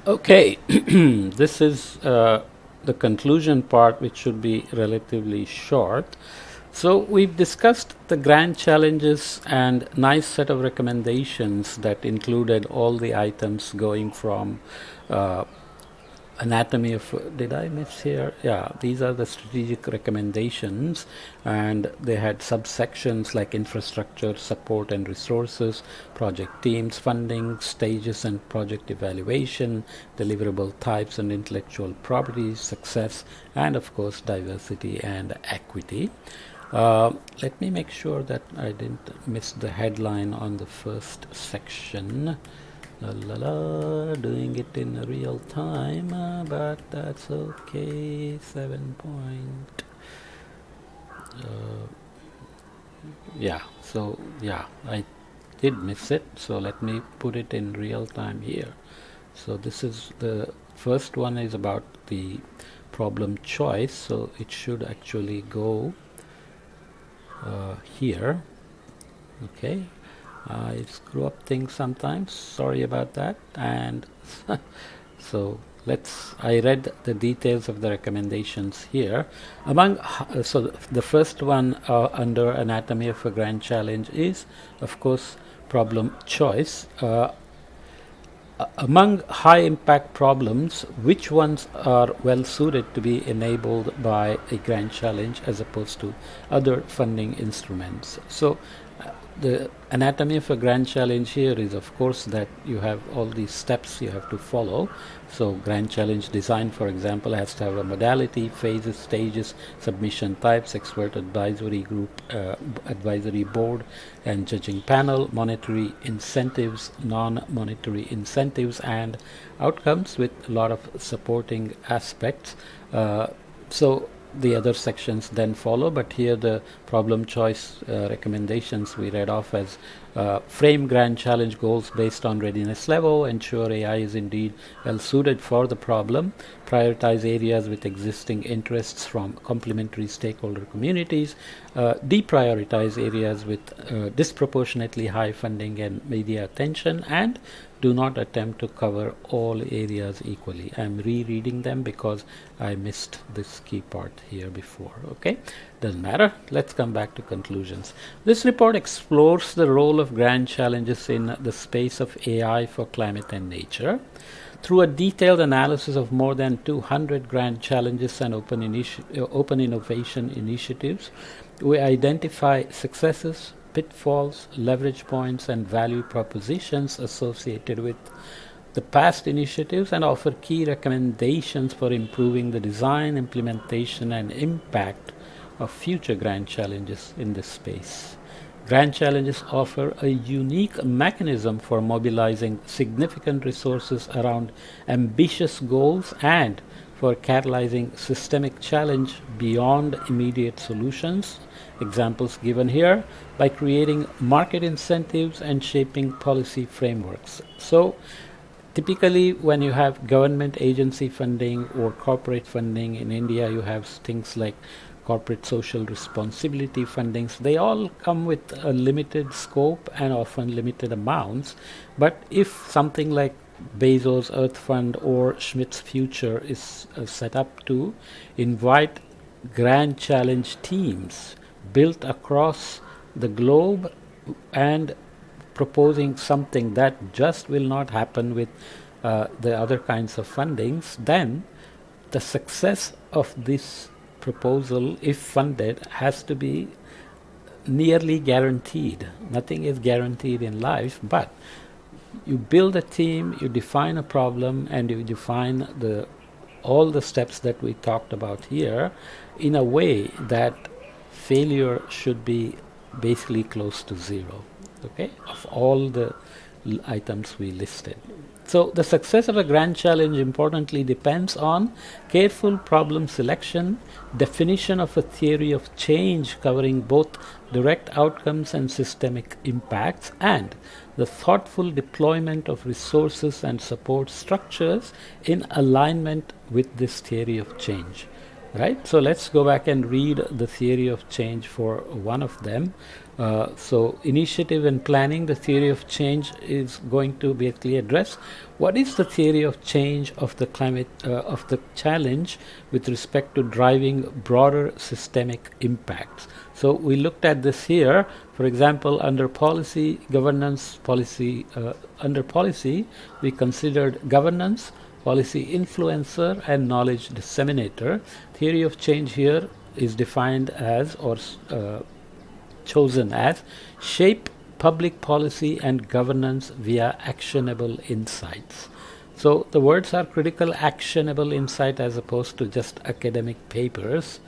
Okay, this is the conclusion part, which should be relatively short. So we've discussed the grand challenges and nice set of recommendations that included all the items going from uh, anatomy of, did I miss here? Yeah, these are the strategic recommendations, and they had subsections like infrastructure, support and resources, project teams, funding, stages and project evaluation, deliverable types and intellectual properties, success, and of course diversity and equity. Let me make sure that I didn't miss the headline on the first section. La la la, doing it in real time, but that's okay. 7 point. Uh, yeah, so yeah, I did miss it. So let me put it in real time here. So this is the first one is about the problem choice. So it should actually go here. Okay. I screw up things sometimes, sorry about that. And so I read the details of the recommendations here. So the first one under anatomy of a grand challenge is, of course, problem choice. Among high impact problems, which ones are well suited to be enabled by a grand challenge as opposed to other funding instruments? So the anatomy of a grand challenge here is, of course, that you have all these steps you have to follow. So grand challenge design, for example, has to have a modality, phases, stages, submission types, expert advisory group, advisory board and judging panel, monetary incentives, non-monetary incentives, and outcomes with a lot of supporting aspects. So the other sections then follow, but here the problem choice recommendations we read off as frame grand challenge goals based on readiness level, ensure AI is indeed well suited for the problem, prioritize areas with existing interests from complementary stakeholder communities, deprioritize areas with disproportionately high funding and media attention, and do not attempt to cover all areas equally. I'm rereading them because I missed this key part here before. Okay, doesn't matter. Let's come back to conclusions. This report explores the role of grand challenges in the space of AI for climate and nature. Through a detailed analysis of more than 200 grand challenges and open innovation initiatives, we identify successes, pitfalls, leverage points, and value propositions associated with the past initiatives and offer key recommendations for improving the design, implementation, and impact of future grand challenges in this space. Grand challenges offer a unique mechanism for mobilizing significant resources around ambitious goals and for catalyzing systemic challenge beyond immediate solutions. Examples given here, by creating market incentives and shaping policy frameworks. So typically when you have government agency funding or corporate funding in India, you have things like corporate social responsibility fundings. They all come with a limited scope and often limited amounts. But if something like Bezos Earth Fund or Schmidt's Future is set up to invite grand challenge teams built across the globe and proposing something that just will not happen with the other kinds of fundings, then the success of this proposal, if funded, has to be nearly guaranteed. Nothing is guaranteed in life, but you build a team, you define a problem, and you define all the steps that we talked about here in a way that failure should be basically close to zero, okay, of all the items we listed. So the success of a grand challenge importantly depends on careful problem selection, definition of a theory of change covering both direct outcomes and systemic impacts, and the thoughtful deployment of resources and support structures in alignment with this theory of change. right? So let's go back and read the theory of change for one of them. So initiative and planning, the theory of change is going to basically address what is the theory of change of the climate of the challenge with respect to driving broader systemic impacts. So we looked at this here. For example, under policy governance policy, under policy we considered governance, policy influencer, and knowledge disseminator. Theory of change here is defined as, or chosen as, shape public policy and governance via actionable insights. So the words are critical: actionable insight as opposed to just academic papers.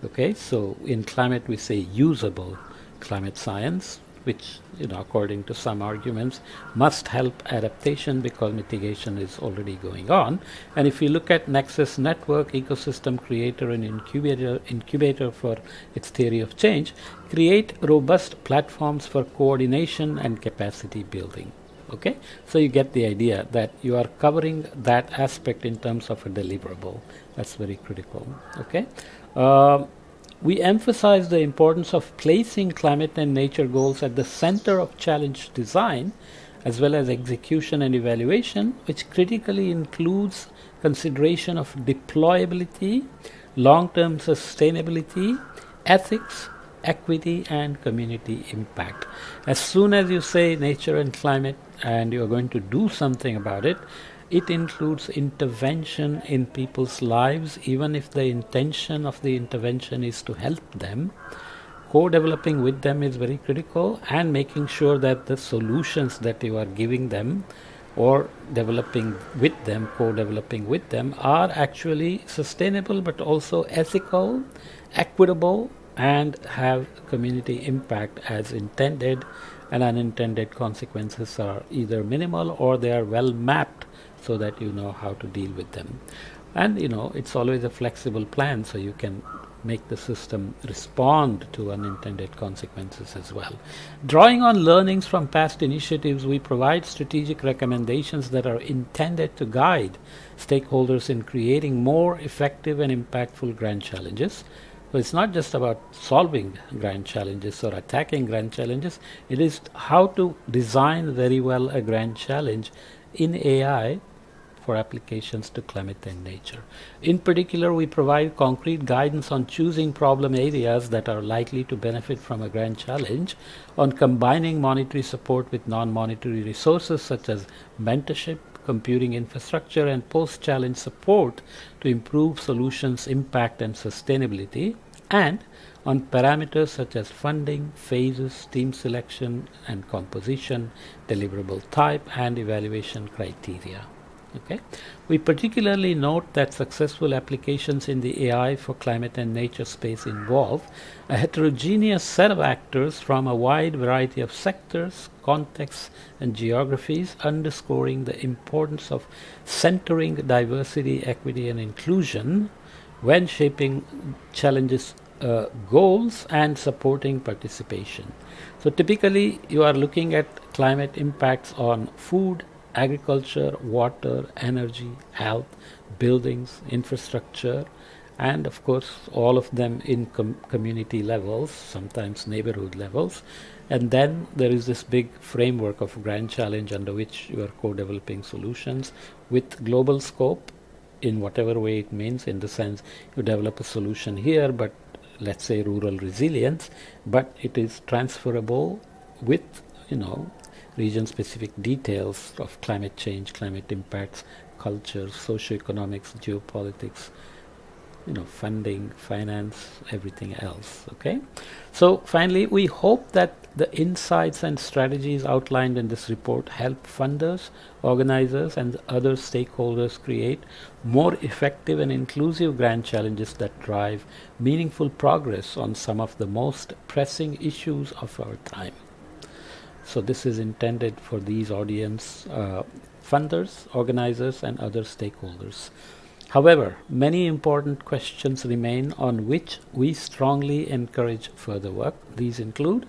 Okay, so in climate we say usable climate science, which, according to some arguments, must help adaptation because mitigation is already going on. And if you look at Nexus Network, ecosystem creator and incubator for its theory of change, create robust platforms for coordination and capacity building. Okay, so you get the idea that you are covering that aspect in terms of a deliverable. That's very critical. Okay. We emphasize the importance of placing climate and nature goals at the center of challenge design, as well as execution and evaluation, which critically includes consideration of deployability, long-term sustainability, ethics, equity, and community impact. As soon as you say nature and climate and you are going to do something about it, it includes intervention in people's lives, even if the intention of the intervention is to help them. Co-developing with them is very critical, and making sure that the solutions that you are giving them or developing with them, co-developing with them, are actually sustainable but also ethical, equitable, and have community impact as intended, and unintended consequences are either minimal or they are well mapped so that you know how to deal with them. And it's always a flexible plan, so you can make the system respond to unintended consequences as well. Drawing on learnings from past initiatives, we provide strategic recommendations that are intended to guide stakeholders in creating more effective and impactful grand challenges. So it's not just about solving grand challenges or attacking grand challenges, it is how to design very well a grand challenge in AI for applications to climate and nature. In particular, we provide concrete guidance on choosing problem areas that are likely to benefit from a grand challenge, on combining monetary support with non-monetary resources such as mentorship, computing infrastructure, and post-challenge support to improve solutions' impact and sustainability, and on parameters such as funding, phases, team selection and composition, deliverable type, and evaluation criteria. Okay. We particularly note that successful applications in the AI for climate and nature space involve a heterogeneous set of actors from a wide variety of sectors, contexts, and geographies, underscoring the importance of centering diversity, equity, and inclusion when shaping challenges, goals, and supporting participation. So typically you are looking at climate impacts on food, agriculture, water, energy, health, buildings, infrastructure, and of course all of them in community levels, sometimes neighborhood levels. And then there is this big framework of grand challenge under which you are co-developing solutions with global scope in whatever way it means, in the sense you develop a solution here, but let's say rural resilience, but it is transferable with region-specific details of climate change, climate impacts, culture, socioeconomics, geopolitics, funding, finance, everything else. Okay. So finally, we hope that the insights and strategies outlined in this report help funders, organizers, and other stakeholders create more effective and inclusive grand challenges that drive meaningful progress on some of the most pressing issues of our time. So this is intended for these audience, funders, organizers, and other stakeholders. However, many important questions remain on which we strongly encourage further work. These include: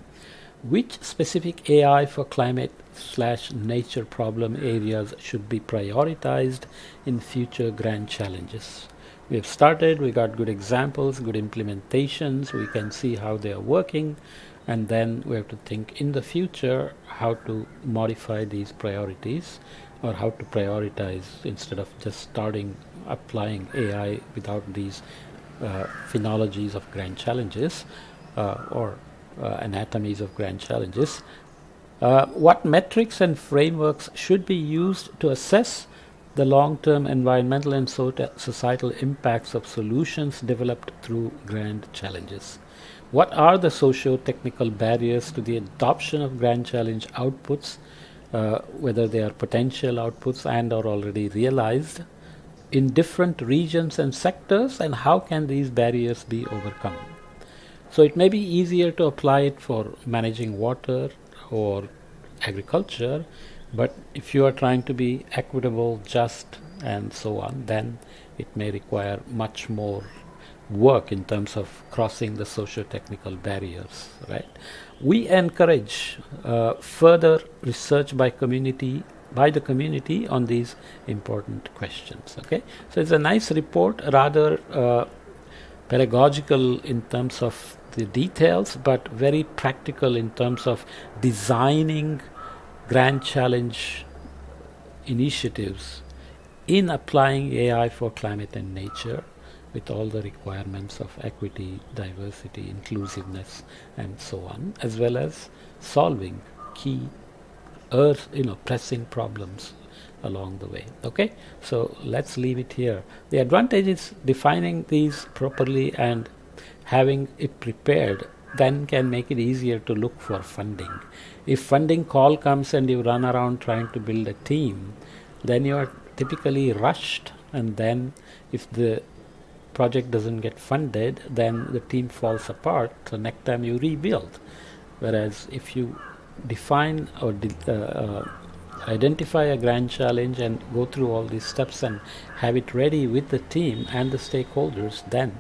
which specific AI for climate/nature problem areas should be prioritized in future grand challenges? We have started, we got good examples, good implementations, we can see how they are working, and then we have to think in the future how to modify these priorities or how to prioritize instead of just starting applying AI without these phenologies of grand challenges or anatomies of grand challenges. What metrics and frameworks should be used to assess the long-term environmental and societal impacts of solutions developed through grand challenges? What are the socio-technical barriers to the adoption of grand challenge outputs, whether they are potential outputs and are already realized in different regions and sectors, and how can these barriers be overcome? So it may be easier to apply it for managing water or agriculture, but if you are trying to be equitable, just, and so on, then it may require much more work in terms of crossing the socio-technical barriers, right? We encourage further research by the community on these important questions. Okay, so it's a nice report, rather pedagogical in terms of the details, but very practical in terms of designing grand challenge initiatives in applying AI for climate and nature with all the requirements of equity, diversity, inclusiveness, and so on, as well as solving key pressing problems along the way. Okay, so let's leave it here. The advantage is defining these properly and having it prepared then can make it easier to look for funding. If funding call comes and you run around trying to build a team, then you are typically rushed, and then if the project doesn't get funded, then the team falls apart. So next time you rebuild. Whereas if you define or identify a grand challenge and go through all these steps and have it ready with the team and the stakeholders, then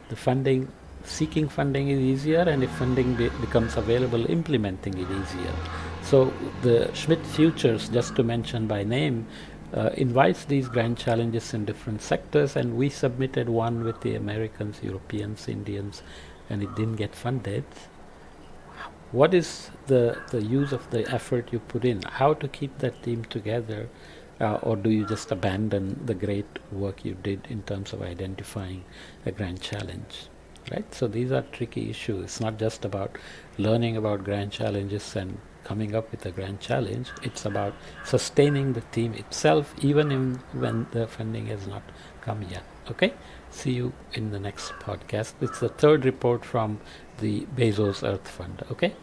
the seeking funding is easier, and if funding becomes available, implementing it easier. So the Schmidt Futures, just to mention by name, invites these grand challenges in different sectors, and we submitted one with the Americans, Europeans, Indians, and it didn't get funded. What is the use of the effort you put in? How to keep that team together? Or do you just abandon the great work you did in terms of identifying a grand challenge? Right? So these are tricky issues. It's not just about learning about grand challenges and coming up with a grand challenge. It's about sustaining the team itself, even when the funding has not come yet. Okay? See you in the next podcast. It's the third report from the Bezos Earth Fund. Okay?